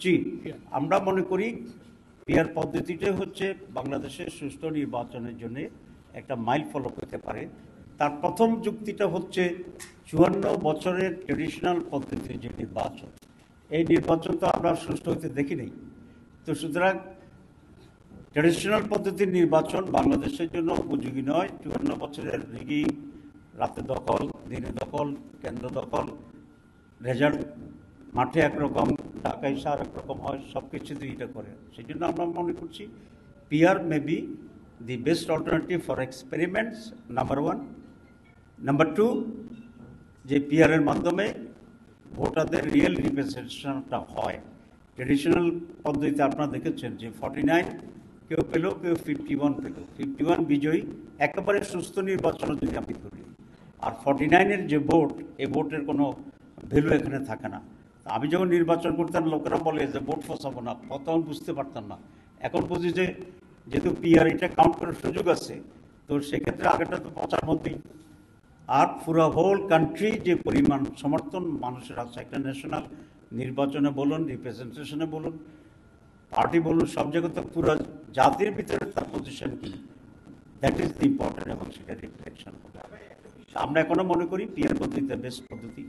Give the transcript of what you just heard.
জি, আমরা মনে করি পিআর পদ্ধতিটা হচ্ছে বাংলাদেশের সুষ্ঠু নির্বাচনের জন্য একটা মাইল ফলক হতে পারে। তার প্রথম যুক্তিটা হচ্ছে ৫৪ বছরের ট্রেডিশনাল পদ্ধতির যে নির্বাচন, এই নির্বাচন তো আমরা সুষ্ঠু হতে দেখি নাই। তো সুতরাং ট্রেডিশনাল পদ্ধতির নির্বাচন বাংলাদেশের জন্য উপযোগী নয়। ৫৪ বছরের রিগিং, রাতে দখল, দিনে দখল, কেন্দ্র দখল, রেজাল্ট মাঠে একরকম, ঢাকায় এসে আর একরকম হয়, সব কিছুতে এটা করে। সেই জন্য আমরা মনে করছি PR may be the best alternative for experiments, number one. Number two, যে পিআরের মাধ্যমে ভোটারদের রিয়েল রিপ্রেজেন্টেশনটা হয়। ট্রেডিশনাল পদ্ধতিতে আপনারা দেখেছেন যে 49 কেউ পেল, কেউ 51 পেল। 51 বিজয়ী, একেবারে সুস্থ নির্বাচন যদি আপনি করি। আর 49-এর যে ভোট, এই ভোটের কোনো ভ্যালু এখানে থাকে না। আমি যখন নির্বাচন করতাম, লোকেরা বলে যে ভোট ফসাবো না, তখন বুঝতে পারতাম না। এখন বুঝি যে যেহেতু পিআর এটা কাউন্ট করার সুযোগ আছে, তো সেক্ষেত্রে আগেটা তো পচার মধ্যেই। আর পুরো হোল কান্ট্রি যে পরিমাণ সমর্থন মানুষের আছে একটা ন্যাশনাল নির্বাচনে বলুন, রিপ্রেজেন্টেশনে বলুন, পার্টি বলুন, সব জায়গায় তো পুরো জাতির ভিতরে তার পজিশন কি, দ্যাট ইজ দি ইম্পর্টেন্ট, এবং সেটা রিফ্লেকশন হবে। আমরা এখনো মনে করি পিআর পদ্ধতিতে বেস্ট পদ্ধতি।